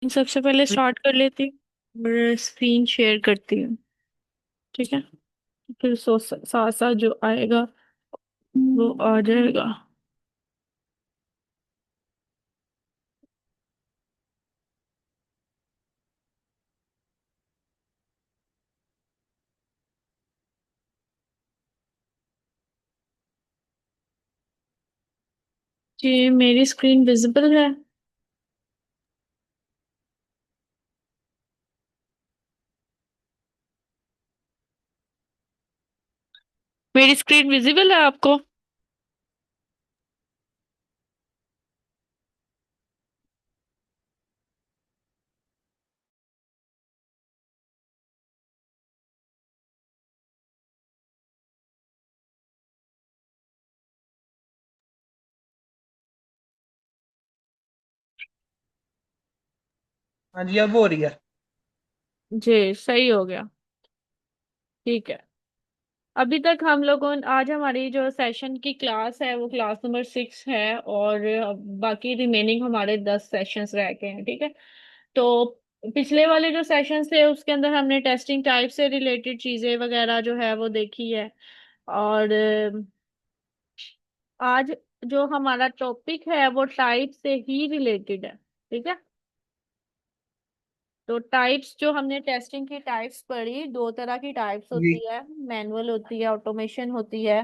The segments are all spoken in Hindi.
सबसे पहले स्टार्ट कर लेती हूँ और स्क्रीन शेयर करती हूँ। ठीक है। फिर साथ साथ जो आएगा वो आ जाएगा। जी मेरी स्क्रीन विजिबल है। मेरी स्क्रीन विजिबल है आपको? हाँ जी, अब हो रही है। जी सही हो गया। ठीक है। अभी तक हम लोगों आज हमारी जो सेशन की क्लास है वो क्लास नंबर 6 है, और बाकी रिमेनिंग हमारे 10 सेशंस रह गए हैं। ठीक है। तो पिछले वाले जो सेशंस थे उसके अंदर हमने टेस्टिंग टाइप से रिलेटेड चीजें वगैरह जो है वो देखी है। और आज जो हमारा टॉपिक है वो टाइप से ही रिलेटेड है। ठीक है। तो टाइप्स जो हमने टेस्टिंग की टाइप्स पढ़ी, दो तरह की टाइप्स जी। होती है, मैनुअल होती है, ऑटोमेशन होती है।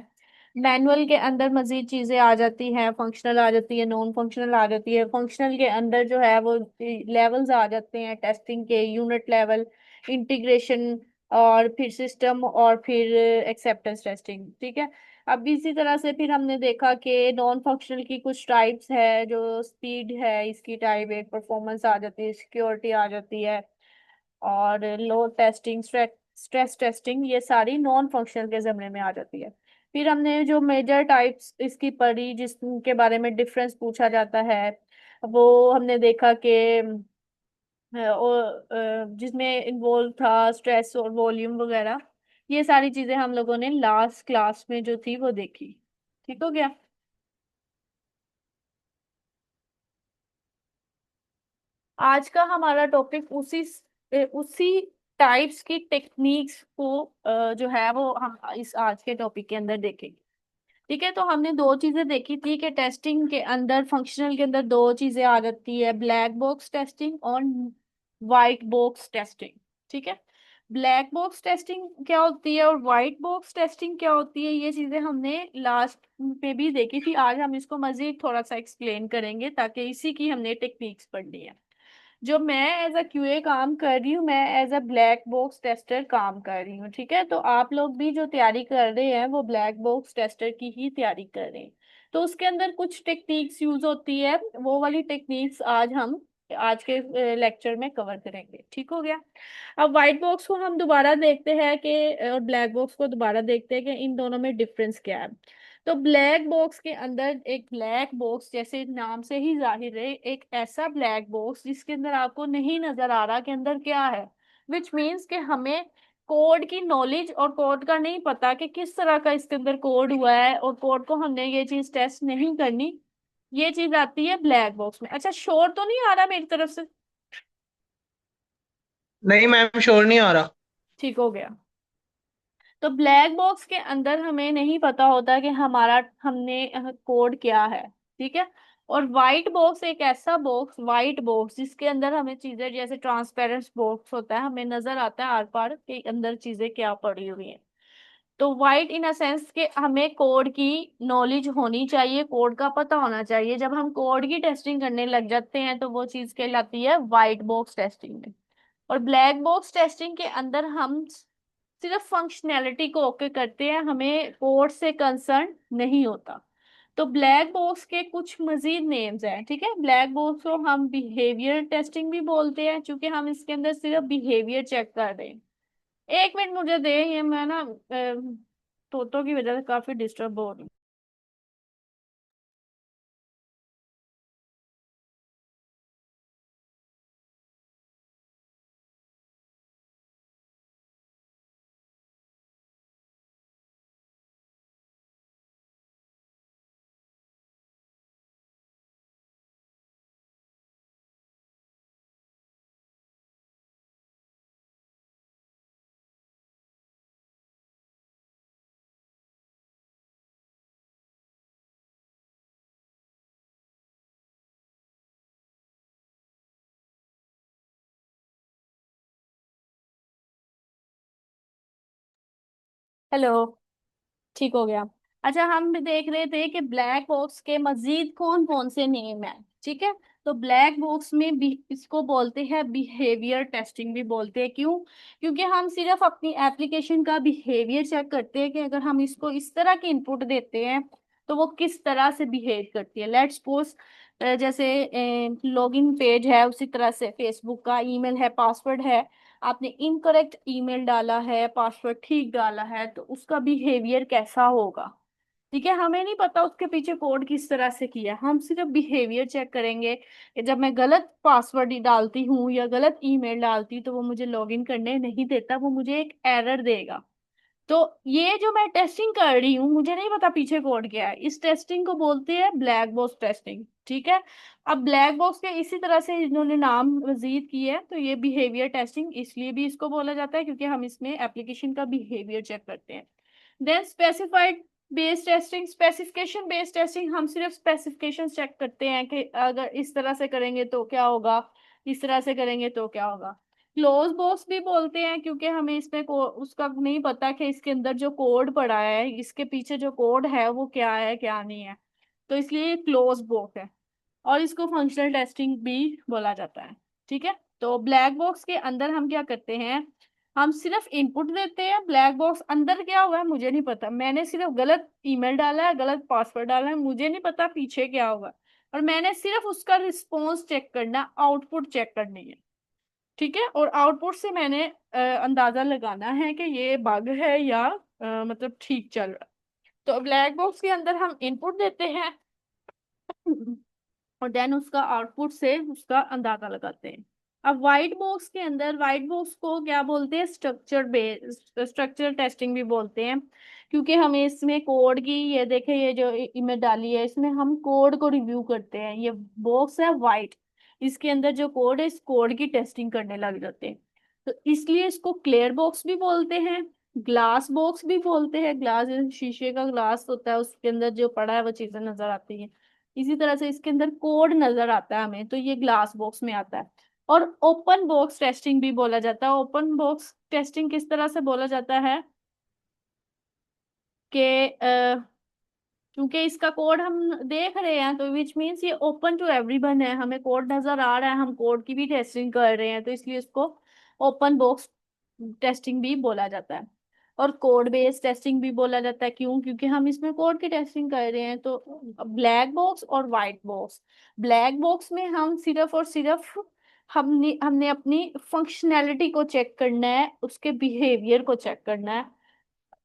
मैनुअल के अंदर मजीद चीजें आ जाती हैं, फंक्शनल आ जाती है, नॉन फंक्शनल आ जाती है। फंक्शनल के अंदर जो है वो लेवल्स आ जाते हैं टेस्टिंग के, यूनिट लेवल, इंटीग्रेशन, और फिर सिस्टम, और फिर एक्सेप्टेंस टेस्टिंग। ठीक है। अब इसी तरह से फिर हमने देखा कि नॉन फंक्शनल की कुछ टाइप्स है, जो स्पीड है इसकी टाइप, एक परफॉर्मेंस आ जाती है, सिक्योरिटी आ जाती है, और लोड टेस्टिंग, स्ट्रेस टेस्टिंग, ये सारी नॉन फंक्शनल के जमरे में आ जाती है। फिर हमने जो मेजर टाइप्स इसकी पढ़ी जिसके बारे में डिफरेंस पूछा जाता है, वो हमने देखा कि जिसमें इन्वॉल्व था स्ट्रेस और वॉल्यूम वगैरह। ये सारी चीजें हम लोगों ने लास्ट क्लास में जो थी वो देखी। ठीक हो गया। आज का हमारा टॉपिक उसी टाइप्स की टेक्निक्स को जो है वो हम इस आज के टॉपिक के अंदर देखेंगे। ठीक है। तो हमने दो चीजें देखी थी कि टेस्टिंग के अंदर, फंक्शनल के अंदर दो चीजें आ जाती है, ब्लैक बॉक्स टेस्टिंग और वाइट बॉक्स टेस्टिंग। ठीक है। ब्लैक बॉक्स टेस्टिंग क्या होती है और व्हाइट बॉक्स टेस्टिंग क्या होती है, ये चीजें हमने लास्ट पे भी देखी थी। आज हम इसको मजीद थोड़ा सा एक्सप्लेन करेंगे ताकि इसी की हमने टेक्निक्स पढ़नी है। जो मैं एज अ क्यूए काम कर रही हूँ, मैं as a black box tester काम कर रही हूँ। ठीक है। तो आप लोग भी जो तैयारी कर रहे हैं वो ब्लैक बॉक्स टेस्टर की ही तैयारी कर रहे हैं। तो उसके अंदर कुछ टेक्निक्स यूज होती है, वो वाली टेक्निक्स आज हम आज के लेक्चर में कवर करेंगे। ठीक हो गया। अब व्हाइट बॉक्स को हम दोबारा देखते हैं कि, और ब्लैक बॉक्स को दोबारा देखते हैं कि इन दोनों में डिफरेंस क्या है। तो ब्लैक बॉक्स के अंदर, एक ब्लैक बॉक्स जैसे नाम से ही जाहिर है, एक ऐसा ब्लैक बॉक्स जिसके अंदर आपको नहीं नजर आ रहा कि अंदर क्या है। विच मीन्स कि हमें कोड की नॉलेज और कोड का नहीं पता कि किस तरह का इसके अंदर कोड हुआ है, और कोड को हमने ये चीज टेस्ट नहीं करनी। ये चीज आती है ब्लैक बॉक्स में। अच्छा, शोर तो नहीं आ रहा मेरी तरफ से? नहीं मैम, शोर नहीं आ रहा। ठीक हो गया। तो ब्लैक बॉक्स के अंदर हमें नहीं पता होता कि हमारा हमने कोड क्या है। ठीक है। और व्हाइट बॉक्स एक ऐसा बॉक्स, व्हाइट बॉक्स जिसके अंदर हमें चीजें, जैसे ट्रांसपेरेंट बॉक्स होता है, हमें नजर आता है आर पार के अंदर चीजें क्या पड़ी हुई हैं। तो व्हाइट इन अ सेंस कि हमें कोड की नॉलेज होनी चाहिए, कोड का पता होना चाहिए। जब हम कोड की टेस्टिंग करने लग जाते हैं तो वो चीज कहलाती है व्हाइट बॉक्स टेस्टिंग में। और ब्लैक बॉक्स टेस्टिंग के अंदर हम सिर्फ फंक्शनैलिटी को ओके करते हैं, हमें कोड से कंसर्न नहीं होता। तो ब्लैक बॉक्स के कुछ मजीद नेम्स हैं। ठीक है। ब्लैक बॉक्स को हम बिहेवियर टेस्टिंग भी बोलते हैं, क्योंकि हम इसके अंदर सिर्फ बिहेवियर चेक कर रहे हैं। एक मिनट मुझे दे, ये मैं ना तोतों की वजह से काफी डिस्टर्ब हो रही हूँ। हेलो। ठीक हो गया। अच्छा, हम भी देख रहे थे कि ब्लैक बॉक्स के मजीद कौन कौन से नेम है। ठीक है। तो ब्लैक बॉक्स में भी इसको बोलते हैं बिहेवियर टेस्टिंग भी बोलते हैं। क्यों? क्योंकि हम सिर्फ अपनी एप्लीकेशन का बिहेवियर चेक करते हैं कि अगर हम इसको इस तरह की इनपुट देते हैं तो वो किस तरह से बिहेव करती है। लेट्स सपोज जैसे लॉगिन पेज है, उसी तरह से फेसबुक का ईमेल है, पासवर्ड है। आपने इनकरेक्ट ईमेल डाला है, पासवर्ड ठीक डाला है, तो उसका बिहेवियर कैसा होगा। ठीक है। हमें नहीं पता उसके पीछे कोड किस तरह से किया, हम सिर्फ बिहेवियर चेक करेंगे कि जब मैं गलत पासवर्ड डालती हूँ या गलत ईमेल डालती हूँ तो वो मुझे लॉगिन करने नहीं देता, वो मुझे एक एरर देगा। तो ये जो मैं टेस्टिंग कर रही हूँ, मुझे नहीं पता पीछे कोड क्या है, इस टेस्टिंग को बोलते हैं ब्लैक बॉक्स टेस्टिंग। ठीक है। अब ब्लैक बॉक्स के इसी तरह से इन्होंने नाम मजीद किए है, तो ये बिहेवियर टेस्टिंग इसलिए भी इसको बोला जाता है क्योंकि हम इसमें एप्लीकेशन का बिहेवियर चेक करते हैं। Then specified based testing, specification based testing, हम सिर्फ स्पेसिफिकेशन चेक करते हैं कि अगर इस तरह से करेंगे तो क्या होगा, इस तरह से करेंगे तो क्या होगा। क्लोज बॉक्स भी बोलते हैं क्योंकि हमें इसमें उसका नहीं पता कि इसके अंदर जो कोड पड़ा है, इसके पीछे जो कोड है वो क्या है क्या नहीं है, तो इसलिए क्लोज बॉक्स है। और इसको फंक्शनल टेस्टिंग भी बोला जाता है। ठीक है। तो ब्लैक बॉक्स के अंदर हम क्या करते हैं, हम सिर्फ इनपुट देते हैं। ब्लैक बॉक्स अंदर क्या हुआ है मुझे नहीं पता, मैंने सिर्फ गलत ईमेल डाला है, गलत पासवर्ड डाला है, मुझे नहीं पता पीछे क्या होगा। और मैंने सिर्फ उसका रिस्पॉन्स चेक करना, आउटपुट चेक करनी है। ठीक है। और आउटपुट से मैंने अंदाजा लगाना है कि ये बग है या मतलब ठीक चल रहा है। तो ब्लैक बॉक्स के अंदर हम इनपुट देते हैं और देन उसका आउटपुट से उसका अंदाजा लगाते हैं। अब व्हाइट बॉक्स के अंदर, व्हाइट बॉक्स को क्या बोलते हैं, स्ट्रक्चर टेस्टिंग भी बोलते हैं क्योंकि हमें इसमें कोड की, ये देखे ये जो इमेज डाली है इसमें हम कोड को रिव्यू करते हैं। ये बॉक्स है वाइट, इसके अंदर जो कोड है इस कोड की टेस्टिंग करने लग जाते हैं। तो इसलिए इसको क्लियर बॉक्स भी बोलते हैं, ग्लास बॉक्स भी बोलते हैं। ग्लास, शीशे का ग्लास होता है, उसके अंदर जो पड़ा है वो चीजें नजर आती हैं। इसी तरह से इसके अंदर कोड नजर आता है हमें, तो ये ग्लास बॉक्स में आता है। और ओपन बॉक्स टेस्टिंग भी बोला जाता है। ओपन बॉक्स टेस्टिंग किस तरह से बोला जाता है कि क्योंकि इसका कोड हम देख रहे हैं तो विच मीन्स ये ओपन टू एवरीवन है, हमें कोड नजर आ रहा है, हम कोड की भी टेस्टिंग कर रहे हैं, तो इसलिए इसको ओपन बॉक्स टेस्टिंग भी बोला जाता है। और कोड बेस्ड टेस्टिंग भी बोला जाता है। क्यों? क्योंकि हम इसमें कोड की टेस्टिंग कर रहे हैं। तो ब्लैक बॉक्स और वाइट बॉक्स, ब्लैक बॉक्स में हम सिर्फ और सिर्फ हमने हमने अपनी फंक्शनैलिटी को चेक करना है, उसके बिहेवियर को चेक करना है,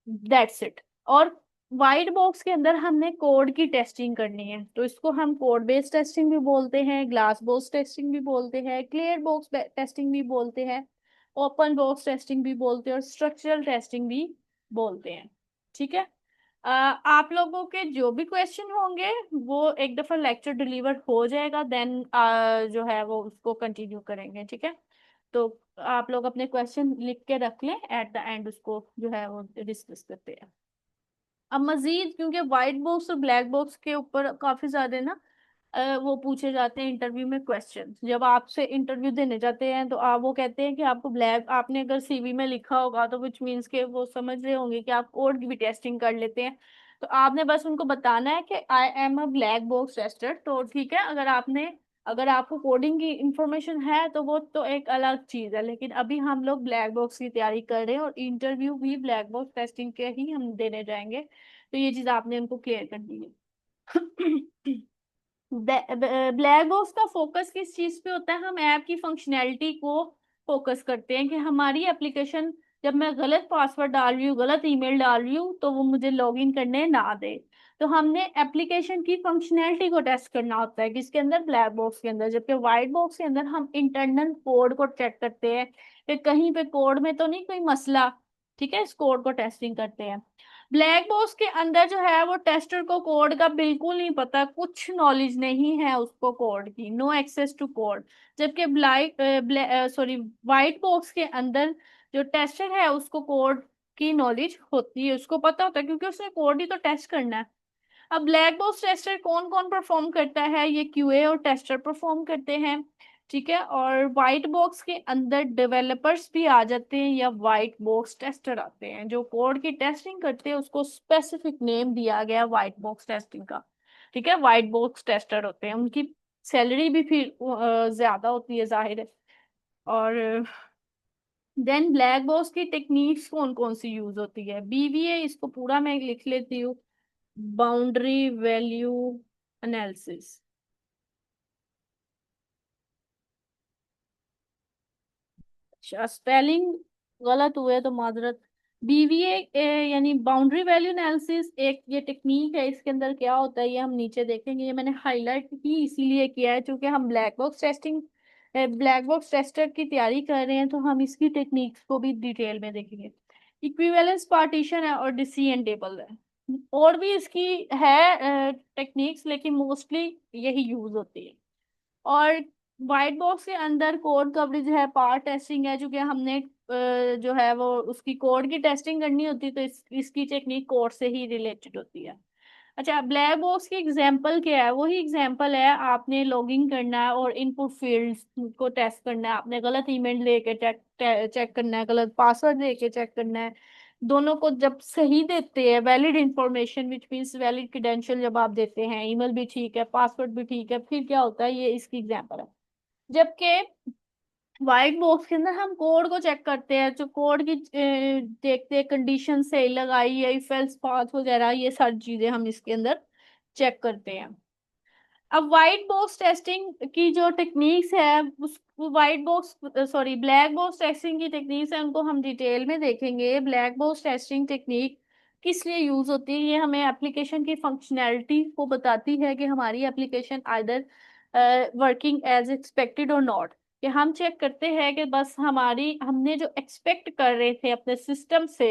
दैट्स इट। और वाइट बॉक्स के अंदर हमने कोड की टेस्टिंग करनी है, तो इसको हम कोड बेस्ड टेस्टिंग भी बोलते हैं, ग्लास बॉक्स टेस्टिंग भी बोलते हैं, क्लियर बॉक्स टेस्टिंग भी बोलते हैं, ओपन बॉक्स टेस्टिंग भी बोलते हैं और स्ट्रक्चरल टेस्टिंग भी बोलते हैं। ठीक है। आप लोगों के जो भी क्वेश्चन होंगे वो एक दफा लेक्चर डिलीवर हो जाएगा, देन जो है वो उसको कंटिन्यू करेंगे। ठीक है। तो आप लोग अपने क्वेश्चन लिख के रख लें, एट द एंड उसको जो है वो डिस्कस करते हैं। अब मजीद क्योंकि व्हाइट बॉक्स और ब्लैक बॉक्स के ऊपर काफी ज्यादा ना वो पूछे जाते हैं इंटरव्यू में क्वेश्चन। जब आपसे इंटरव्यू देने जाते हैं तो आप वो कहते हैं कि आपको ब्लैक, आपने अगर सीवी में लिखा होगा तो विच मीन्स के वो समझ रहे होंगे कि आप कोड की भी टेस्टिंग कर लेते हैं। तो आपने बस उनको बताना है कि I am a black box tester, तो ठीक है। अगर आपको कोडिंग की इंफॉर्मेशन है तो वो तो एक अलग चीज है, लेकिन अभी हम लोग ब्लैक बॉक्स की तैयारी कर रहे हैं और इंटरव्यू भी ब्लैक बॉक्स टेस्टिंग के ही हम देने जाएंगे, तो ये चीज आपने उनको क्लियर कर दी है। ब्लैक बॉक्स का फोकस किस चीज पे होता है, हम ऐप की फंक्शनैलिटी को फोकस करते हैं कि हमारी एप्लीकेशन, जब मैं गलत पासवर्ड डाल रही हूँ, गलत ईमेल डाल रही हूँ, तो वो मुझे लॉगिन करने ना दे। तो हमने एप्लीकेशन की फंक्शनैलिटी को टेस्ट करना होता है किसके अंदर, ब्लैक बॉक्स के अंदर। जबकि व्हाइट बॉक्स के अंदर हम इंटरनल कोड को चेक करते हैं कि कहीं पे कोड में तो नहीं कोई मसला। ठीक है। इस कोड को टेस्टिंग करते हैं। ब्लैक बॉक्स के अंदर जो है वो टेस्टर को कोड का बिल्कुल नहीं पता, कुछ नॉलेज नहीं है उसको कोड की, नो एक्सेस टू कोड। जबकि ब्लैक सॉरी व्हाइट बॉक्स के अंदर जो टेस्टर है उसको कोड की नॉलेज होती है, उसको पता होता है क्योंकि उसने कोड ही तो टेस्ट करना है। अब ब्लैक बॉक्स टेस्टर कौन कौन परफॉर्म करता है, ये क्यूए और टेस्टर परफॉर्म करते हैं। ठीक है। और व्हाइट बॉक्स के अंदर डेवलपर्स भी आ जाते हैं या व्हाइट बॉक्स टेस्टर आते हैं, जो कोड की टेस्टिंग करते हैं उसको स्पेसिफिक नेम दिया गया व्हाइट बॉक्स टेस्टिंग का। ठीक है, व्हाइट बॉक्स टेस्टर होते हैं, उनकी सैलरी भी फिर ज्यादा होती है, जाहिर है। और देन ब्लैक बॉक्स की टेक्निक्स कौन कौन सी यूज होती है, बीवीए, इसको पूरा मैं लिख लेती हूँ, बाउंड्री वैल्यू एनालिसिस। अच्छा, स्पेलिंग गलत हुए तो माजरत। बीवीए यानी बाउंड्री वैल्यू एनालिसिस, एक ये टेक्निक है। इसके अंदर क्या होता है ये हम नीचे देखेंगे, ये मैंने हाईलाइट ही इसीलिए किया है क्योंकि हम ब्लैक बॉक्स टेस्टर की तैयारी कर रहे हैं, तो हम इसकी टेक्निक्स को भी डिटेल में देखेंगे। इक्विवेलेंस पार्टीशन है और डिसीजन टेबल है, और भी इसकी है टेक्निक्स, लेकिन मोस्टली यही यूज होती है। और व्हाइट बॉक्स के अंदर कोड कवरेज है, पार्ट टेस्टिंग है, क्योंकि हमने जो है वो उसकी कोड की टेस्टिंग करनी होती है, तो इसकी टेक्निक कोड से ही रिलेटेड होती है। अच्छा, ब्लैक बॉक्स की एग्जांपल क्या है, वही एग्जांपल है, आपने लॉगिंग करना है और इनपुट फील्ड्स को टेस्ट करना है, आपने गलत ईमेल लेके चेक चेक करना है, गलत पासवर्ड लेके चेक करना है। दोनों को जब सही देते हैं, valid information which means valid credential जब आप देते हैं, ईमेल भी ठीक है, पासवर्ड भी ठीक है, फिर क्या होता है, ये इसकी एग्जांपल है। जबकि व्हाइट बॉक्स के अंदर हम कोड को चेक करते हैं, जो कोड की देखते हैं, कंडीशन सही लगाई है, इफ एल्स पाथ वगैरह, ये सारी चीजें हम इसके अंदर चेक करते हैं। अब व्हाइट बॉक्स टेस्टिंग की जो टेक्निक्स है, उस white box sorry black box testing की टेक्निक्स है, उनको हम डिटेल में देखेंगे। ब्लैक बॉक्स टेस्टिंग टेक्निक किस लिए यूज होती है, ये हमें एप्लीकेशन की फंक्शनैलिटी को बताती है कि हमारी application either working as expected or not, कि हम चेक करते हैं कि बस हमारी हमने जो एक्सपेक्ट कर रहे थे अपने सिस्टम से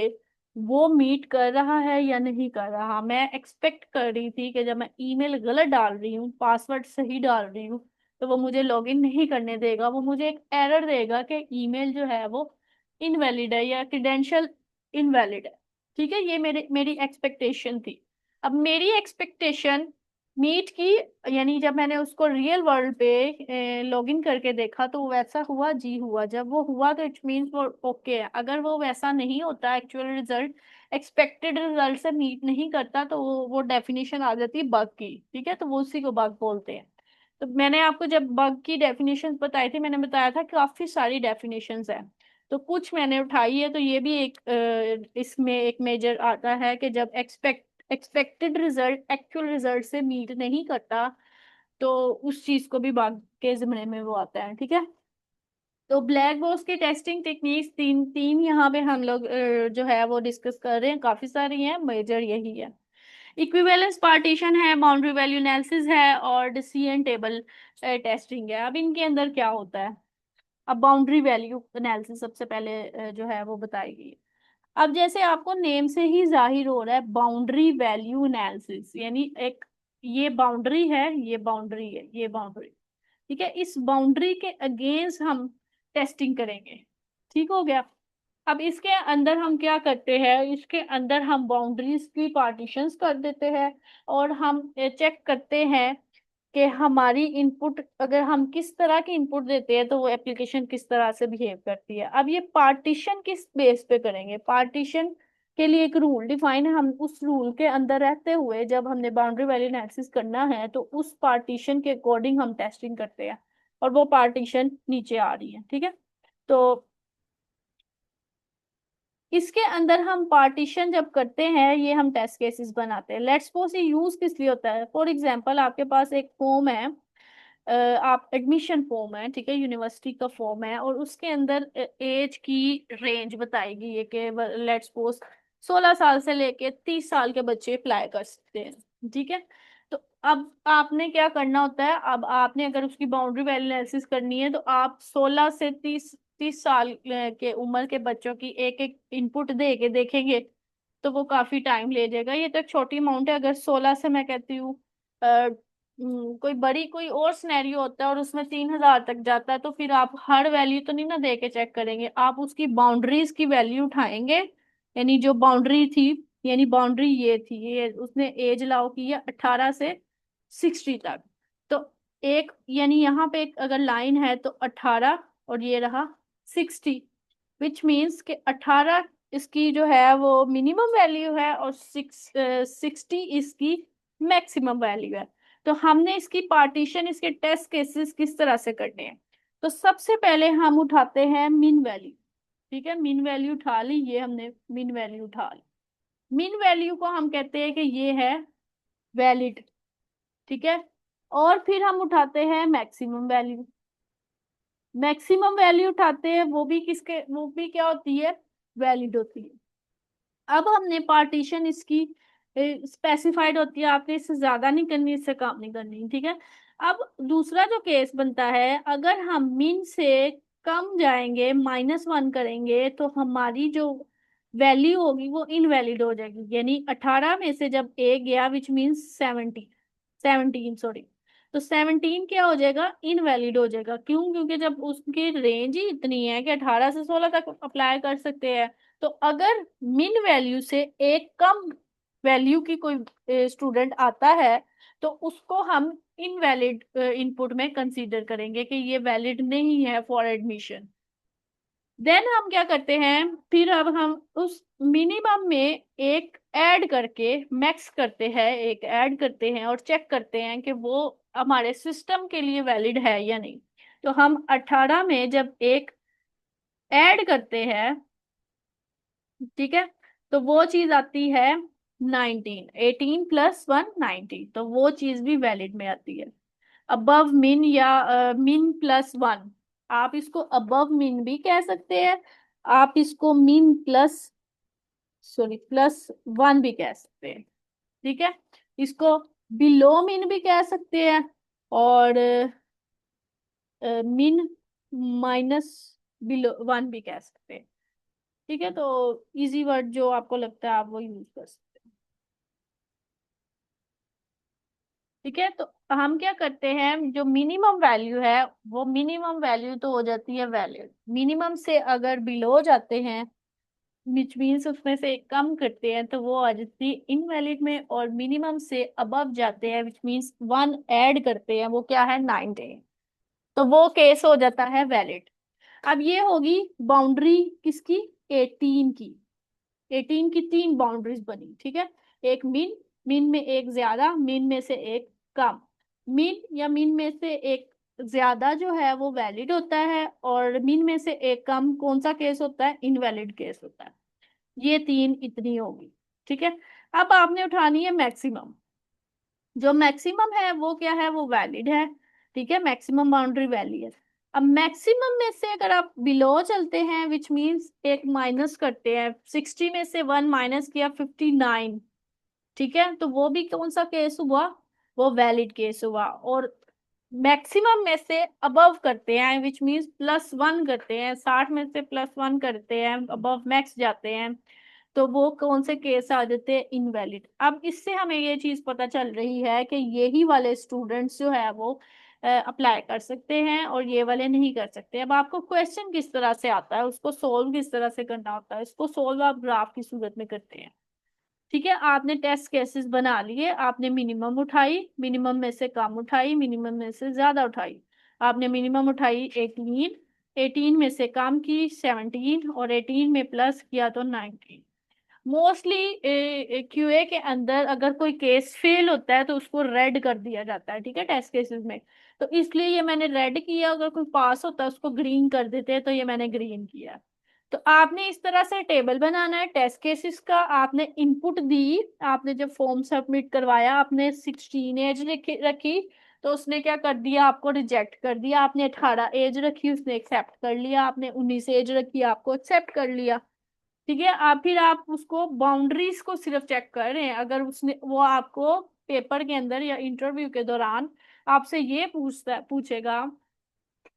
वो मीट कर रहा है या नहीं कर रहा। मैं एक्सपेक्ट कर रही थी कि जब मैं ईमेल गलत डाल रही हूँ, पासवर्ड सही डाल रही हूँ, तो वो मुझे लॉगिन नहीं करने देगा, वो मुझे एक एरर देगा कि ईमेल जो है वो इनवैलिड है या क्रेडेंशियल इनवैलिड है। ठीक है, ये मेरी मेरी एक्सपेक्टेशन थी। अब मेरी एक्सपेक्टेशन मीट की, यानी जब मैंने उसको रियल वर्ल्ड पे लॉगिन करके देखा तो वो वैसा हुआ, जी हुआ। जब वो हुआ तो इट मीन्स वो ओके है। अगर वो वैसा नहीं होता, एक्चुअल रिजल्ट एक्सपेक्टेड रिजल्ट से मीट नहीं करता, तो वो डेफिनेशन आ जाती है बग की। ठीक है, तो वो उसी को बग बोलते हैं। तो मैंने आपको जब बग की डेफिनेशन बताई थी, मैंने बताया था काफी सारी डेफिनेशंस है, तो कुछ मैंने उठाई है। तो ये भी एक इसमें एक मेजर आता है कि जब एक्सपेक्टेड रिजल्ट एक्चुअल रिजल्ट से मीट नहीं करता, तो उस चीज को भी बग के जिम्मे में वो आता है। ठीक है, तो ब्लैक बॉक्स की टेस्टिंग टेक्निक्स तीन तीन यहाँ पे हम लोग जो है वो डिस्कस कर रहे हैं, काफी सारी हैं, मेजर यही है। इक्विवेलेंस पार्टीशन है, बाउंड्री वैल्यू एनालिसिस है, और डिसीजन टेबल टेस्टिंग है। अब इनके अंदर क्या होता है, अब बाउंड्री वैल्यू एनालिसिस सबसे पहले जो है वो बताएगी। अब जैसे आपको नेम से ही जाहिर हो रहा है, बाउंड्री वैल्यू एनालिसिस यानी एक, ये बाउंड्री है, ये बाउंड्री है, ये बाउंड्री, ठीक है, इस बाउंड्री के अगेंस्ट हम टेस्टिंग करेंगे। ठीक हो गया। अब इसके अंदर हम क्या करते हैं, इसके अंदर हम बाउंड्रीज की पार्टीशंस कर देते हैं, और हम चेक करते हैं कि हमारी इनपुट, अगर हम किस तरह की इनपुट देते हैं तो वो एप्लीकेशन किस तरह से बिहेव करती है। अब ये पार्टीशन किस बेस पे करेंगे, पार्टीशन के लिए एक रूल डिफाइन है, हम उस रूल के अंदर रहते हुए जब हमने बाउंड्री वैल्यू एनालिसिस करना है तो उस पार्टीशन के अकॉर्डिंग हम टेस्टिंग करते हैं, और वो पार्टीशन नीचे आ रही है। ठीक है, तो इसके अंदर हम पार्टीशन जब करते हैं, ये हम टेस्ट केसेस बनाते हैं। लेट्स सपोज ये यूज किस लिए होता है, फॉर एग्जांपल आपके पास एक फॉर्म है, आप एडमिशन फॉर्म है, ठीक है, यूनिवर्सिटी का फॉर्म है, और उसके अंदर एज की रेंज बताएगी ये कि लेट्स सपोज 16 साल से लेके 30 साल के बच्चे अप्लाई कर सकते हैं। ठीक है, तो अब आपने क्या करना होता है, अब आपने अगर उसकी बाउंड्री वैल्यू एनालिसिस करनी है, तो आप 16 से 30 साल के उम्र के बच्चों की एक एक इनपुट दे के देखेंगे, तो वो काफी टाइम ले जाएगा। ये तो एक छोटी अमाउंट है। अगर 16 से मैं कहती हूँ कोई बड़ी कोई और सिनेरियो होता है और उसमें 3,000 तक जाता है, तो फिर आप हर वैल्यू तो नहीं ना दे के चेक करेंगे, आप उसकी बाउंड्रीज की वैल्यू उठाएंगे, यानी जो बाउंड्री थी, यानी बाउंड्री ये थी, ये उसने एज अलाउ की है 18 से 60 तक, तो एक यानी यहाँ पे एक अगर लाइन है तो 18 और ये रहा 60, विच मीन्स कि 18 इसकी जो है वो मिनिमम वैल्यू है और 60 इसकी मैक्सिमम वैल्यू है। तो हमने इसकी पार्टीशन, इसके टेस्ट केसेस किस तरह से करने हैं। तो सबसे पहले हम उठाते हैं मीन वैल्यू। ठीक है, मीन वैल्यू उठा ली, ये हमने मीन वैल्यू उठा ली। मीन वैल्यू को हम कहते हैं कि ये है वैलिड। ठीक है, और फिर हम उठाते हैं मैक्सिमम वैल्यू। मैक्सिमम वैल्यू उठाते हैं, वो भी क्या होती है, वैलिड होती है। अब हमने पार्टीशन इसकी स्पेसिफाइड होती है, आपने इससे ज्यादा नहीं करनी, इससे कम नहीं करनी। ठीक है, अब दूसरा जो केस बनता है, अगर हम मीन से कम जाएंगे, -1 करेंगे, तो हमारी जो वैल्यू होगी वो इनवैलिड हो जाएगी। यानी 18 में से जब ए गया, विच मीन्स 17 सॉरी, तो 17 क्या हो जाएगा, इनवैलिड हो जाएगा। क्यों? क्योंकि जब उसकी रेंज ही इतनी है कि 18 से 16 तक अप्लाई कर सकते हैं, तो अगर मिन वैल्यू से एक कम वैल्यू की कोई स्टूडेंट आता है, तो उसको हम इनवैलिड इनपुट में कंसीडर करेंगे कि ये वैलिड नहीं है फॉर एडमिशन। देन हम क्या करते हैं, फिर अब हम उस मिनिमम में एक ऐड करके मैक्स करते हैं, एक ऐड करते हैं और चेक करते हैं कि वो हमारे सिस्टम के लिए वैलिड है या नहीं। तो हम 18 में जब एक ऐड करते हैं, ठीक है, तो वो चीज आती है 19, 18 + 1 19, तो वो चीज भी वैलिड में आती है। अबव मिन या मिन +1, आप इसको अबव मिन भी कह सकते हैं, आप इसको मिन +1 भी कह सकते हैं। ठीक है, इसको बिलो मिन भी कह सकते हैं, और मिन माइनस बिलो 1 भी कह सकते हैं। ठीक है, तो इजी वर्ड जो आपको लगता है आप वो यूज कर सकते हैं। ठीक है, तो हम क्या करते हैं, जो मिनिमम वैल्यू है, वो मिनिमम वैल्यू तो हो जाती है वैलिड। मिनिमम से अगर बिलो जाते हैं, विच मीन्स उसमें से कम करते हैं, तो वो आ जाती है इनवैलिड में। और मिनिमम से अबव जाते हैं, विच मीन्स 1 ऐड करते हैं, वो क्या है, 19, तो वो केस हो जाता है वैलिड। अब ये होगी बाउंड्री किसकी, 18 की। 18 की 3 बाउंड्रीज बनी। ठीक है, एक मीन, मीन में एक ज्यादा, मीन में से एक कम। मीन या मीन में से एक ज्यादा जो है वो वैलिड होता है, और मीन में से एक कम कौन सा केस होता है, इनवैलिड केस होता है। ये 3 इतनी होगी। ठीक है, अब आपने उठानी है मैक्सिमम। जो मैक्सिमम है वो क्या है, वो वैलिड है। ठीक है, मैक्सिमम बाउंड्री वैल्यू है। अब मैक्सिमम में से अगर आप बिलो चलते हैं, विच मींस एक माइनस करते हैं, 60 में से 1 माइनस किया, 59। ठीक है, तो वो भी कौन सा केस हुआ, वो वैलिड केस हुआ। और मैक्सिमम में से अबव करते हैं, विच मीन्स +1 करते हैं, 60 में से +1 करते हैं, अबव मैक्स जाते हैं, तो वो कौन से केस आ जाते हैं, इनवैलिड। अब इससे हमें ये चीज पता चल रही है कि यही वाले स्टूडेंट्स जो है वो अप्लाई कर सकते हैं और ये वाले नहीं कर सकते। अब आपको क्वेश्चन किस तरह से आता है, उसको सोल्व किस तरह से करना होता है, इसको सोल्व आप ग्राफ की सूरत में करते हैं। ठीक है, आपने टेस्ट केसेस बना लिए, आपने मिनिमम उठाई, मिनिमम में से कम उठाई, मिनिमम में से ज्यादा उठाई। आपने मिनिमम उठाई 18, 18 में से कम की 17, और 18 में प्लस किया तो 19। मोस्टली क्यूए के अंदर अगर कोई केस फेल होता है तो उसको रेड कर दिया जाता है। ठीक है, टेस्ट केसेस में, तो इसलिए ये मैंने रेड किया। अगर कोई पास होता है उसको ग्रीन कर देते हैं, तो ये मैंने ग्रीन किया। तो आपने इस तरह से टेबल बनाना है टेस्ट केसेस का। आपने इनपुट दी, आपने जब फॉर्म सबमिट करवाया, आपने 16 एज रखी, तो उसने क्या कर दिया, आपको रिजेक्ट कर दिया। आपने 18 एज रखी, उसने एक्सेप्ट कर लिया। आपने 19 एज रखी, आपको एक्सेप्ट कर लिया। ठीक है, आप फिर आप उसको बाउंड्रीज को सिर्फ चेक कर रहे हैं। अगर उसने वो आपको पेपर के अंदर या इंटरव्यू के दौरान आपसे ये पूछेगा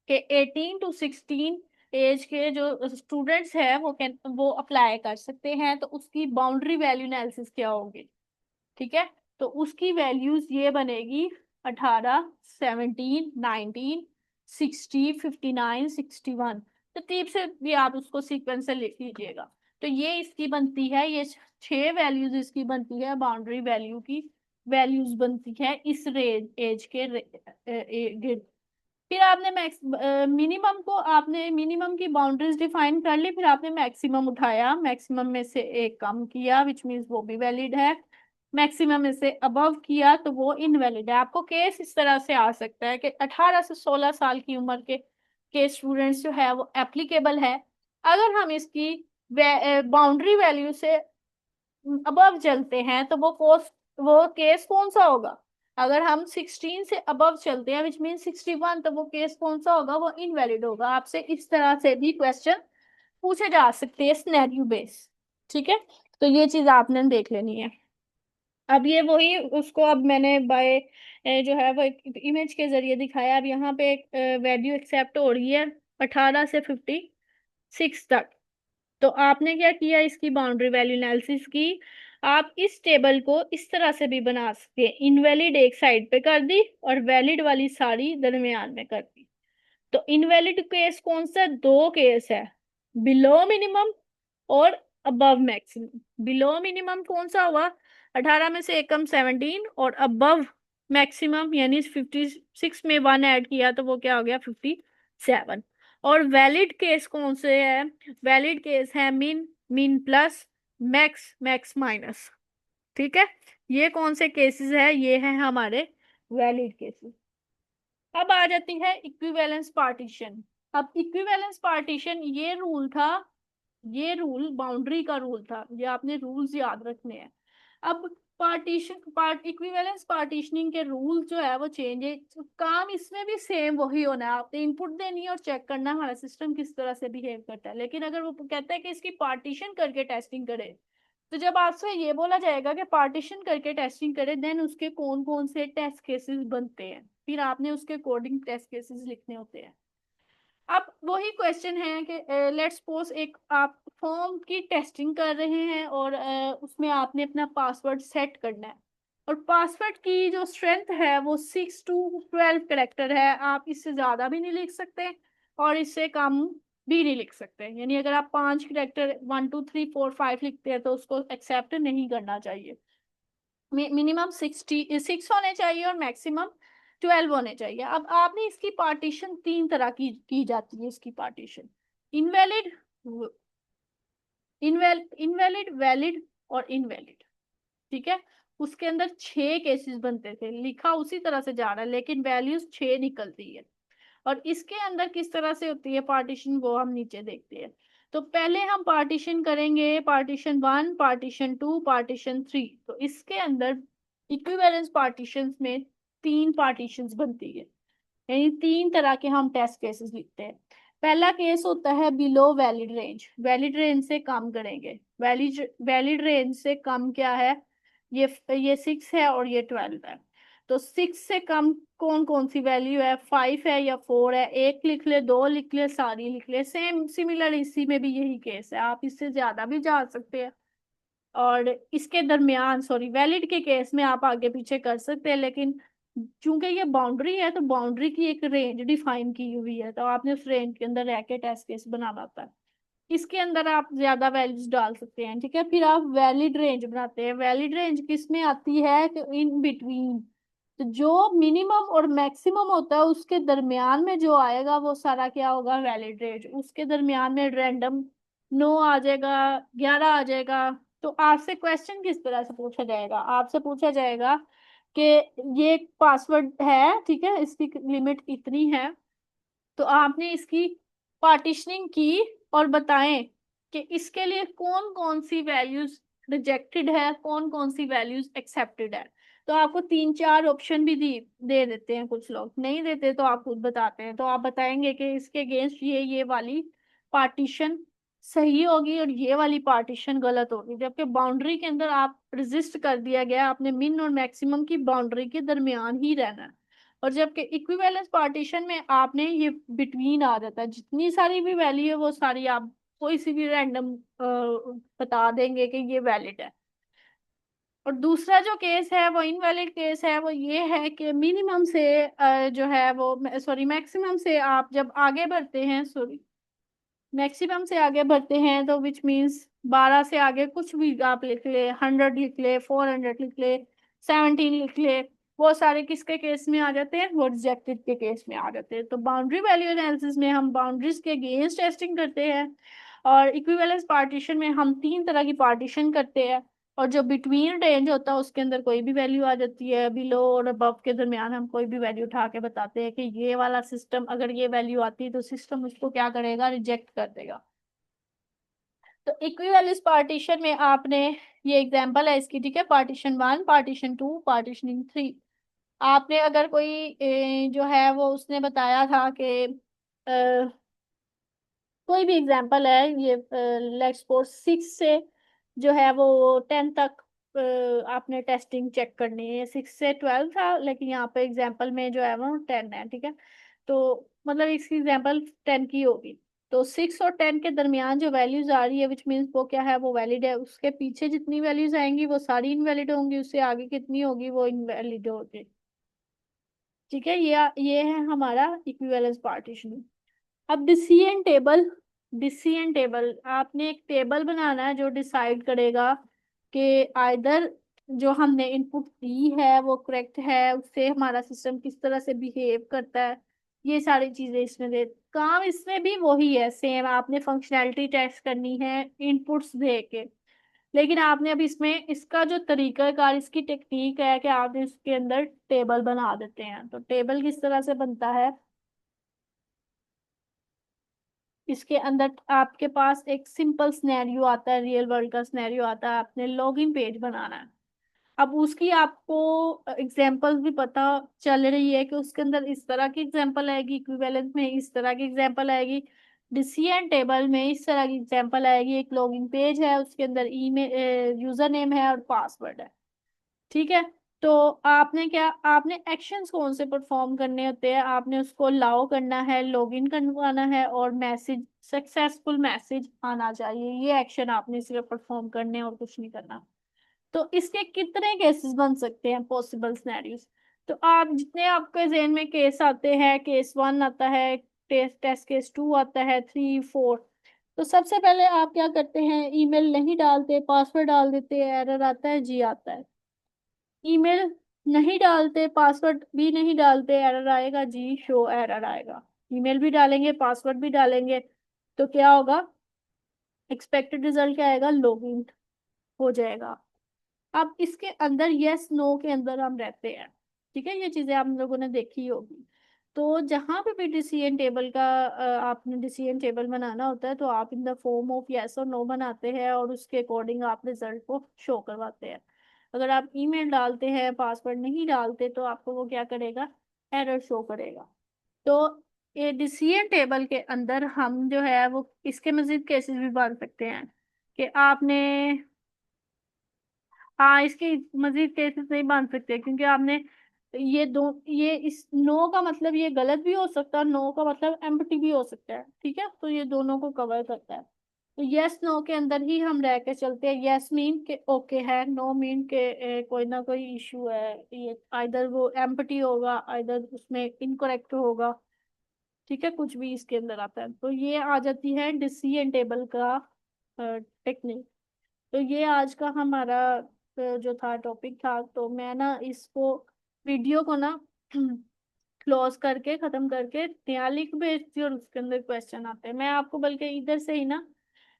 कि 18 to 16 एज के जो स्टूडेंट्स हैं वो अप्लाई कर सकते हैं, तो उसकी बाउंड्री वैल्यू एनालिसिस क्या होगी। ठीक है, तो उसकी वैल्यूज ये बनेगी, 18, 17, 19, 60, 59, 61। तरतीब से भी आप उसको सीक्वेंस से लिख लीजिएगा। तो ये इसकी बनती है, ये 6 वैल्यूज इसकी बनती है बाउंड्री वैल्यू की। वैल्यूज बनती है इस रेंज एज के फिर आपने मैक्स मिनिमम को आपने मिनिमम की बाउंड्रीज डिफाइन कर ली, फिर आपने मैक्सिमम उठाया, मैक्सिमम में से एक कम किया विच मीन्स वो भी वैलिड है, मैक्सिमम में से अबव किया तो वो इनवैलिड है। आपको केस इस तरह से आ सकता है कि 18 से 16 साल की उम्र के स्टूडेंट्स जो है वो एप्लीकेबल है। अगर हम इसकी बाउंड्री वैल्यू से अबव चलते हैं तो वो केस कौन सा होगा? अगर हम 16 से अबव चलते हैं विच मीन 61, तो वो केस कौन सा होगा? वो इनवैलिड होगा। आपसे इस तरह से भी क्वेश्चन पूछे जा सकते हैं सिनेरियो बेस। ठीक है, तो ये चीज आपने देख लेनी है। अब ये वही उसको अब मैंने बाय जो है वो एक इमेज के जरिए दिखाया। अब यहाँ पे एक वैल्यू एक्सेप्ट हो रही है 18 से 56 तक। तो आपने क्या किया, इसकी बाउंड्री वैल्यू एनालिसिस की। आप इस टेबल को इस तरह से भी बना सकते हैं, इनवैलिड एक साइड पे कर दी और वैलिड वाली सारी दरमियान में कर दी। तो इनवैलिड केस कौन सा? दो केस है, बिलो मिनिमम और अबव मैक्सिमम। बिलो मिनिमम कौन सा हुआ? 18 में से एक कम 17, और अबव मैक्सिमम यानी 56 में 1 ऐड किया तो वो क्या हो गया? 57। और वैलिड केस कौन से है? वैलिड केस है मिन, मिन प्लस, मैक्स, मैक्स माइनस। ठीक है, ये कौन से केसेस है? ये है हमारे वैलिड केसेस। अब आ जाती है इक्विवेलेंस पार्टीशन। अब इक्विवेलेंस पार्टीशन ये रूल था, ये रूल बाउंड्री का रूल था, ये आपने रूल्स याद रखने हैं। अब इक्विवेलेंस पार्टीशनिंग के रूल जो है वो चेंज है, तो काम इसमें भी सेम वही होना है। आपने इनपुट देनी है और चेक करना है हमारा सिस्टम किस तरह से बिहेव करता है। लेकिन अगर वो कहता है कि इसकी पार्टीशन करके टेस्टिंग करे, तो जब आपसे ये बोला जाएगा कि पार्टीशन करके टेस्टिंग करे, देन उसके कौन कौन से टेस्ट केसेस बनते हैं, फिर आपने उसके अकॉर्डिंग टेस्ट केसेस लिखने होते हैं। अब वही क्वेश्चन है कि लेट्स सपोज एक आप फॉर्म की टेस्टिंग कर रहे हैं और उसमें आपने अपना पासवर्ड सेट करना है, और पासवर्ड की जो स्ट्रेंथ है वो 6 to 12 करेक्टर है। आप इससे ज्यादा भी नहीं लिख सकते और इससे कम भी नहीं लिख सकते। यानी अगर आप 5 करेक्टर 1 2 3 4 5 लिखते हैं तो उसको एक्सेप्ट नहीं करना चाहिए। मिनिमम 6 होने चाहिए और मैक्सिमम 12 होने चाहिए। अब आपने इसकी पार्टीशन तीन तरह की जाती है। इसकी पार्टीशन इनवैलिड, इनवैलिड, वैलिड और इनवैलिड। ठीक है, उसके अंदर 6 केसेस बनते थे, लिखा उसी तरह से जा रहा है लेकिन वैल्यूज 6 निकलती है। और इसके अंदर किस तरह से होती है पार्टीशन वो हम नीचे देखते हैं। तो पहले हम पार्टीशन करेंगे, पार्टीशन 1, पार्टीशन 2, पार्टीशन 3। तो इसके अंदर इक्विवेलेंस पार्टीशंस में 3 पार्टीशंस बनती है, यानी 3 तरह के हम टेस्ट केसेस लिखते हैं। पहला केस होता है below valid range, valid range से कम करेंगे। वैलिड वैलिड रेंज से कम क्या है? ये 6 है और ये 12 है। तो 6 से कम कौन कौन सी वैल्यू है? 5 है या 4 है? एक लिख ले, दो लिख ले, सारी लिख ले। सेम सिमिलर इसी में भी यही केस है, आप इससे ज्यादा भी जा सकते हैं। और इसके दरमियान सॉरी वैलिड के केस में आप आगे पीछे कर सकते हैं, लेकिन चूंकि ये बाउंड्री है तो बाउंड्री की एक रेंज डिफाइन की हुई है, तो आपने उस रेंज के अंदर रह के टेस्ट केस बनाना होता है। इसके अंदर आप ज्यादा वैल्यूज डाल सकते हैं। ठीक है, फिर आप वैलिड रेंज बनाते हैं। वैलिड रेंज किस में आती है? कि इन बिटवीन, तो जो मिनिमम और मैक्सिमम होता है उसके दरमियान में जो आएगा वो सारा क्या होगा? Valid range. उसके दरमियान में रैंडम 9 आ जाएगा, 11 आ जाएगा। तो आपसे क्वेश्चन किस तरह से पूछा जाएगा? आपसे पूछा जाएगा कि ये पासवर्ड है, ठीक है, इसकी लिमिट इतनी है, तो आपने इसकी पार्टीशनिंग की और बताएं कि इसके लिए कौन कौन सी वैल्यूज रिजेक्टेड है, कौन कौन सी वैल्यूज एक्सेप्टेड है। तो आपको 3 4 ऑप्शन भी दे देते हैं, कुछ लोग नहीं देते तो आप खुद बताते हैं। तो आप बताएंगे कि इसके अगेंस्ट ये वाली पार्टीशन सही होगी और ये वाली पार्टीशन गलत होगी। जबकि बाउंड्री के अंदर आप रेजिस्ट कर दिया गया, आपने मिन और मैक्सिमम की बाउंड्री के दरमियान ही रहना है। और जबकि इक्विवेलेंस पार्टीशन में आपने ये बिटवीन आ जाता है, जितनी सारी भी वैल्यू है वो सारी आप कोई सी भी रैंडम बता देंगे कि ये वैलिड है। और दूसरा जो केस है वो इनवैलिड केस है, वो ये है कि मिनिमम से जो है वो सॉरी मैक्सिमम से आप जब आगे बढ़ते हैं, सॉरी मैक्सिमम से आगे बढ़ते हैं तो विच मीन्स 12 से आगे कुछ भी आप लिख ले, 100 लिख ले, 400 लिख ले, 17 लिख ले। वो सारे किसके केस में आ जाते हैं, वो रिजेक्टेड के केस में आ जाते हैं। तो बाउंड्री वैल्यू एनालिसिस में हम बाउंड्रीज के अगेंस्ट टेस्टिंग करते हैं, और इक्विवेलेंस पार्टीशन में हम तीन तरह की पार्टीशन करते हैं, और जो बिटवीन रेंज होता है उसके अंदर कोई भी वैल्यू आ जाती है, बिलो और अबव के दरमियान हम कोई भी वैल्यू उठा के बताते हैं कि ये वाला सिस्टम अगर ये वैल्यू आती है तो सिस्टम उसको क्या करेगा, रिजेक्ट कर देगा। तो इक्विवेलेंस पार्टीशन में आपने, ये एग्जांपल है इसकी, ठीक है, पार्टीशन 1, पार्टीशन 2, पार्टीशनिंग 3। आपने अगर कोई जो है वो उसने बताया था कि कोई भी एग्जांपल है, ये लेट्स सपोज 6 से जो है वो 10 तक आपने टेस्टिंग चेक करनी है। 6 से 12 था, लेकिन यहाँ पे एग्जांपल में जो है वो 10 है, ठीक है। तो मतलब इसकी एग्जांपल 10 की होगी। तो 6 और 10 के दरमियान जो वैल्यूज आ रही है विच मीन्स वो क्या है, वो वैलिड है। उसके पीछे जितनी वैल्यूज आएंगी वो सारी इनवैलिड होंगी, उससे आगे कितनी होगी वो इनवैलिड होगी। ठीक है, ये है हमारा इक्विवेलेंस पार्टीशन। अब डिसीजन टेबल। डिसीजन टेबल, आपने एक टेबल बनाना है जो डिसाइड करेगा कि आइदर जो हमने इनपुट दी है वो करेक्ट है, उससे हमारा सिस्टम किस तरह से बिहेव करता है, ये सारी चीजें इसमें दे। काम इसमें भी वही है, सेम आपने फंक्शनैलिटी टेस्ट करनी है इनपुट्स दे के। लेकिन आपने अब इसमें इसका जो तरीकाकार, इसकी टेक्निक है कि आपने इसके अंदर टेबल बना देते हैं। तो टेबल किस तरह से बनता है, इसके अंदर आपके पास एक सिंपल सिनेरियो आता है, रियल वर्ल्ड का सिनेरियो आता है, आपने लॉगिन पेज बनाना है। अब उसकी आपको एग्जांपल्स भी पता चल रही है कि उसके अंदर इस तरह की एग्जांपल आएगी, इक्विवेलेंस में इस तरह की एग्जांपल आएगी, डिसीजन टेबल में इस तरह की एग्जांपल आएगी। एक लॉगिन पेज है, उसके अंदर ईमेल यूजर नेम है और पासवर्ड है, ठीक है। तो आपने क्या, आपने एक्शंस कौन से परफॉर्म करने होते हैं, आपने उसको अलाउ करना है, लॉगिन करवाना है, और मैसेज, सक्सेसफुल मैसेज आना चाहिए। ये एक्शन आपने सिर्फ परफॉर्म करने हैं और कुछ नहीं करना। तो इसके कितने केसेस बन सकते हैं, पॉसिबल सिनेरियोस। तो आप जितने आपके जेहन में केस आते हैं, केस 1 आता है, टेस्ट केस 2 आता है, 3, 4। तो सबसे पहले आप क्या करते हैं, ईमेल नहीं डालते, पासवर्ड डाल देते हैं, एरर आता है, जी आता है। ईमेल नहीं डालते, पासवर्ड भी नहीं डालते, एरर आएगा, जी शो एरर आएगा। ईमेल भी डालेंगे, पासवर्ड भी डालेंगे, तो क्या होगा, एक्सपेक्टेड रिजल्ट क्या आएगा, लॉगिन हो जाएगा। अब इसके अंदर यस नो के अंदर हम रहते हैं, ठीक है, ये चीजें आप लोगों ने देखी होगी। तो जहां पे भी डिसीजन टेबल का आपने डिसीजन टेबल बनाना होता है तो आप in the form of yes और नो बनाते हैं, और उसके अकॉर्डिंग आप रिजल्ट को शो करवाते हैं। अगर आप ईमेल डालते हैं, पासवर्ड नहीं डालते, तो आपको वो क्या करेगा, एरर शो करेगा। तो ये डिसीजन टेबल के अंदर हम जो है वो इसके मजीद केसेस भी बन सकते हैं कि आपने, हाँ, इसके मजीद केसेस नहीं बन सकते क्योंकि आपने ये दो, ये इस नो का मतलब ये गलत भी हो सकता है, नो का मतलब एम्प्टी भी हो सकता है, ठीक है। तो ये दोनों को कवर करता है। तो यस नो के अंदर ही हम रह के चलते हैं। यस मीन के ओके है, नो मीन के कोई ना कोई इशू है, ये आइदर वो एम्प्टी होगा, आइदर उसमें इनकरेक्ट होगा, ठीक है, कुछ भी इसके अंदर आता है। तो ये आ जाती है डिसीजन टेबल का टेक्निक। तो ये आज का हमारा जो था टॉपिक था। तो मैं ना इसको, वीडियो को ना क्लोज करके खत्म करके यहाँ लिख भेजती हूँ, और उसके अंदर क्वेश्चन आते हैं। मैं आपको बल्कि इधर से ही ना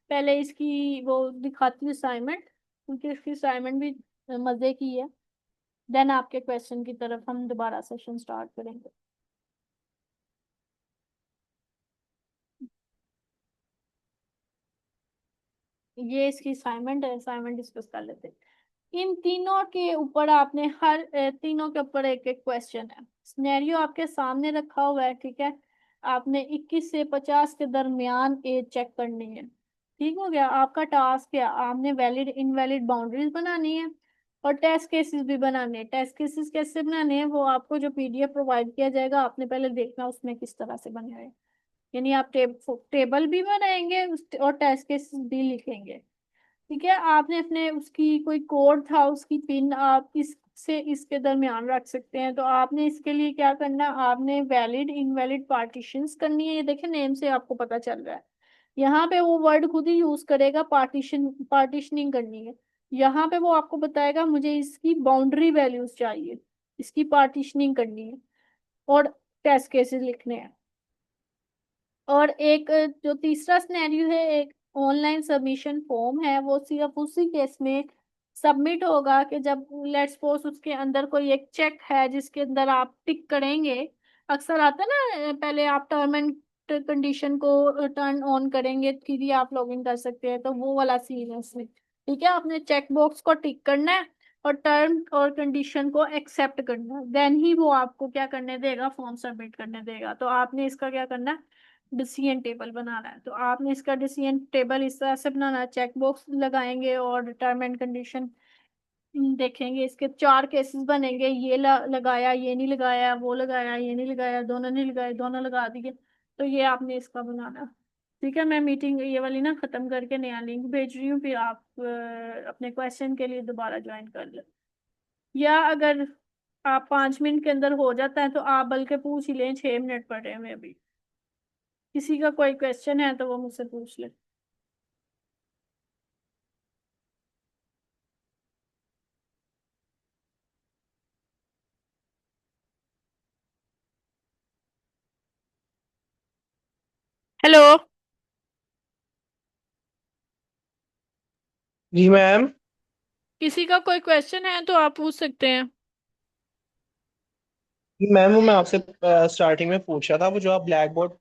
पहले इसकी वो दिखाती हूँ असाइनमेंट, क्योंकि इसकी असाइनमेंट भी मजे की है। देन आपके क्वेश्चन की तरफ हम दोबारा सेशन स्टार्ट करेंगे। ये इसकी असाइनमेंट है, असाइनमेंट डिस्कस कर लेते हैं। इन तीनों के ऊपर आपने हर तीनों के ऊपर एक एक क्वेश्चन है। सिनेरियो आपके सामने रखा हुआ है, ठीक है। आपने 21 से 50 के दरमियान एज चेक करनी है, ठीक हो गया। आपका टास्क है, आपने वैलिड इनवैलिड बाउंड्रीज बनानी है, और टेस्ट केसेस भी बनाने हैं। टेस्ट केसेस कैसे बनाने हैं, वो आपको जो पीडीएफ प्रोवाइड किया जाएगा आपने पहले देखना उसमें किस तरह से बने हुए हैं। यानी आप टेबल भी बनाएंगे और टेस्ट केसेस भी लिखेंगे, ठीक है। आपने अपने उसकी कोई कोड था, उसकी पिन आप इससे इसके दरमियान रख सकते हैं। तो आपने इसके लिए क्या करना है, आपने वैलिड इनवैलिड पार्टीशंस करनी है। ये देखिए नेम से आपको पता चल रहा है, यहाँ पे वो वर्ड खुद ही यूज करेगा, पार्टीशनिंग करनी है। यहाँ पे वो आपको बताएगा मुझे इसकी बाउंड्री वैल्यूज चाहिए, इसकी पार्टीशनिंग करनी है और टेस्ट केसेस लिखने हैं। और एक जो तीसरा सिनेरियो है, एक ऑनलाइन सबमिशन फॉर्म है, वो सिर्फ उसी केस में सबमिट होगा कि जब लेट्स सपोज उसके अंदर कोई एक चेक है जिसके अंदर आप टिक करेंगे। अक्सर आता है ना, पहले आप टर्म एंड कंडीशन को टर्न ऑन करेंगे फिर ही आप लॉगिन कर सकते हैं, तो वो वाला सीन है इसमें। ठीक है, आपने चेक बॉक्स को टिक करना है और टर्म और कंडीशन को एक्सेप्ट करना है, देन ही वो आपको क्या करने देगा, फॉर्म सबमिट करने देगा। तो आपने इसका क्या करना है, डिसीजन टेबल बनाना है। तो आपने इसका डिसीजन टेबल इस तरह से बनाना है, चेक बॉक्स लगाएंगे और टर्म एंड कंडीशन देखेंगे। इसके चार केसेस बनेंगे, ये लगाया, ये नहीं लगाया, वो लगाया, ये नहीं लगाया, दोनों नहीं लगाए, दोनों लगा दिए। तो ये आपने इसका बनाना है। ठीक है, मैं मीटिंग ये वाली ना खत्म करके नया लिंक भेज रही हूँ, फिर आप अपने क्वेश्चन के लिए दोबारा ज्वाइन कर ले। या अगर आप 5 मिनट के अंदर हो जाता है तो आप बल्कि पूछ ही लें, 6 मिनट पड़े हैं हमें अभी। किसी का कोई क्वेश्चन है तो वो मुझसे पूछ ले। हेलो। जी मैम। किसी का कोई क्वेश्चन है तो आप पूछ सकते हैं। जी मैम, वो मैं आपसे स्टार्टिंग में पूछ रहा था, वो जो आप ब्लैक बोर्ड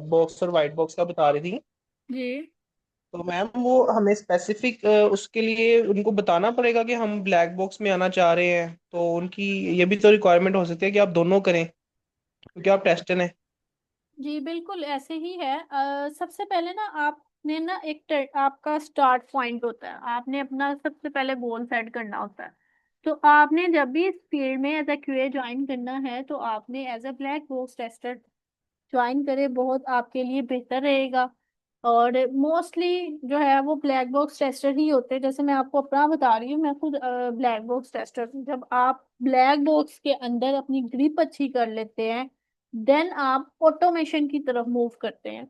बॉक्स और वाइट बॉक्स का बता रही थी। जी तो मैम वो हमें स्पेसिफिक उसके लिए उनको बताना पड़ेगा कि हम ब्लैक बॉक्स में आना चाह रहे हैं, तो उनकी ये भी तो रिक्वायरमेंट हो सकती है कि आप दोनों करें, क्योंकि आप टेस्टर हैं। जी, बिल्कुल ऐसे ही है। सबसे पहले ना आपने ना आपका स्टार्ट पॉइंट होता है, आपने अपना सबसे पहले गोल सेट करना होता है। तो आपने जब भी इस फील्ड में एज अ क्यूए ज्वाइन करना है तो आपने as a black box tester join करे, बहुत आपके लिए बेहतर रहेगा। और मोस्टली जो है वो ब्लैक बॉक्स टेस्टर ही होते हैं। जैसे मैं आपको अपना बता रही हूँ, मैं खुद ब्लैक बॉक्स टेस्टर हूँ। जब आप ब्लैक बॉक्स के अंदर अपनी ग्रिप अच्छी कर लेते हैं, देन आप ऑटोमेशन की तरफ मूव करते हैं।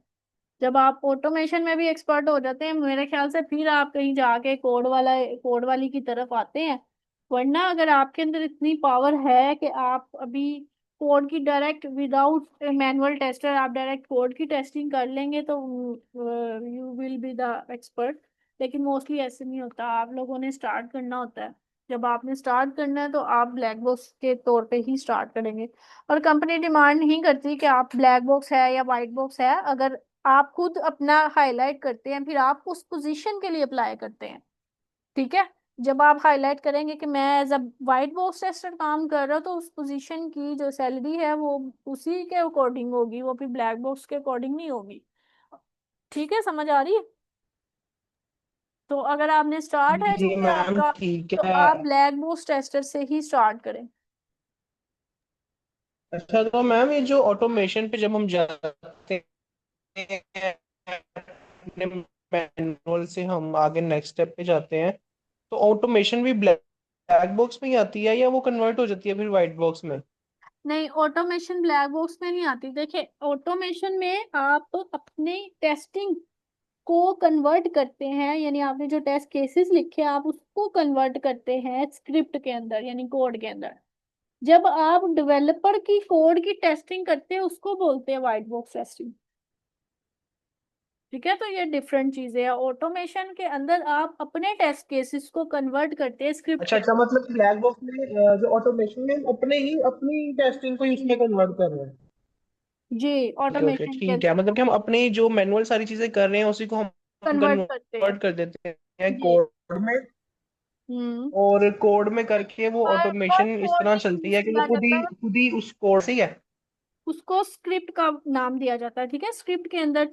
जब आप ऑटोमेशन में भी एक्सपर्ट हो जाते हैं मेरे ख्याल से, फिर आप कहीं जाके कोड वाली की तरफ आते हैं। वरना अगर आपके अंदर इतनी पावर है कि आप अभी कोड की डायरेक्ट विदाउट मैनुअल टेस्टर आप डायरेक्ट कोड की टेस्टिंग कर लेंगे तो you will be the expert. लेकिन मोस्टली ऐसे नहीं होता, आप लोगों ने स्टार्ट करना होता है। जब आपने स्टार्ट करना है तो आप ब्लैक बॉक्स के तौर पे ही स्टार्ट करेंगे। और कंपनी डिमांड नहीं करती कि आप ब्लैक बॉक्स है या वाइट बॉक्स है। अगर आप खुद अपना हाईलाइट करते हैं फिर आप उस पोजीशन के लिए अप्लाई करते हैं। ठीक है, जब आप हाईलाइट करेंगे कि मैं as a white box tester काम कर रहा हूँ तो उस पोजीशन की जो सैलरी है वो उसी के अकॉर्डिंग होगी, वो फिर ब्लैक बॉक्स के अकॉर्डिंग नहीं होगी। ठीक है, समझ आ रही है? तो अगर आपने स्टार्ट है जी चूंकि मैम आपका, ठीक तो है। आप ब्लैक बॉक्स टेस्टर से ही स्टार्ट करें। अच्छा, तो मैम ये जो ऑटोमेशन पे जब हम जाते हैं, अपने मैनुअल से हम आगे नेक्स्ट स्टेप पे जाते हैं, तो ऑटोमेशन भी ब्लैक ब्लैक बॉक्स में ही आती है या वो कन्वर्ट हो जाती है फिर व्हाइट बॉक्स में? नहीं, ऑटोमेशन ब्लैक बॉक्स में नहीं आती। देखिए, ऑटोमेशन में आप अपने टेस्टिंग को कन्वर्ट करते हैं, यानी आपने जो टेस्ट केसेस लिखे हैं आप उसको कन्वर्ट करते हैं स्क्रिप्ट के अंदर यानी कोड के अंदर। जब आप डेवलपर की कोड की टेस्टिंग करते हैं उसको बोलते हैं व्हाइट बॉक्स टेस्टिंग। ठीक है, तो ये डिफरेंट चीजें हैं। ऑटोमेशन के अंदर आप अपने टेस्ट केसेस को कन्वर्ट करते हैं स्क्रिप्ट अच्छा के अच्छा, अंदर। मतलब ब्लैक बॉक्स में जो ऑटोमेशन में हम अपने ही अपनी टेस्टिंग को ही उसमें कन्वर्ट कर रहे हैं। जी, ओके ओके, ऑटोमेशन के ठीक है, मतलब कि हम अपनी जो मैनुअल सारी चीजें कर रहे हैं उसी को हम कन्वर्ट करते हैं। कन्वर्ट कर देते हैं जी। कोड में। हम्म। और कोड में करके वो पर ऑटोमेशन इस कोड तरह नहीं चलती यूज है कि वो किया जाता, खुद ही उस कोड से ही है। उसको स्क्रिप्ट का नाम दिया जाता है। ठीक है, स्क्रिप्ट के अंदर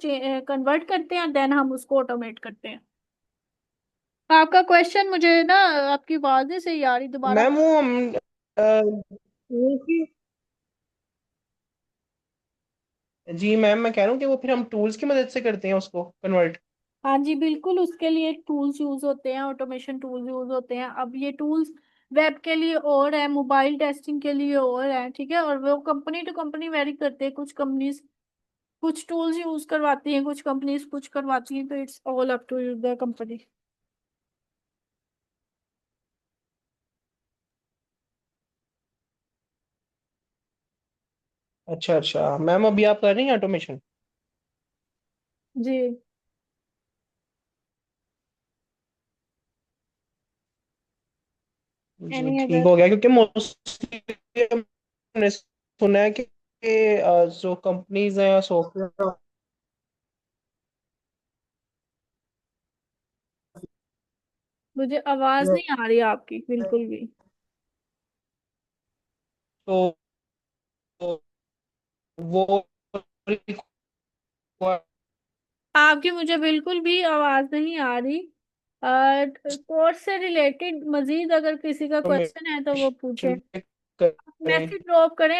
कन्वर्ट करते हैं, देन हम उसको ऑटोमेट करते हैं। आपका क्वेश्चन मुझे ना, आपकी आवाज नहीं सही आ रही, दोबारा। मैम वो हम टूल की, जी मैम मैं कह रहा हूँ कि वो फिर हम टूल्स की मदद से करते हैं उसको कन्वर्ट। हाँ जी, बिल्कुल उसके लिए टूल्स यूज होते हैं, ऑटोमेशन टूल्स यूज होते हैं। अब ये टूल्स वेब के लिए और है, मोबाइल टेस्टिंग के लिए और है। ठीक है, और वो कंपनी टू कंपनी वेरी करते हैं। कुछ कंपनीज कुछ टूल्स यूज करवाती हैं, कुछ कंपनीज कुछ करवाती हैं, तो it's all up to the company. अच्छा अच्छा मैम, अभी आप कर रही हैं ऑटोमेशन? जी। जी एनी ठीक अदर? हो गया, क्योंकि मोस्टली हमने सुना है कि जो कंपनीज हैं या सॉफ्टवेयर, मुझे आवाज नहीं आ रही आपकी बिल्कुल भी। तो वो आपकी मुझे बिल्कुल भी आवाज नहीं आ रही। कोर्स से रिलेटेड मजीद अगर किसी का क्वेश्चन है तो वो पूछे। ऑटोमेशन भी करें। मैसेज ड्रॉप करें।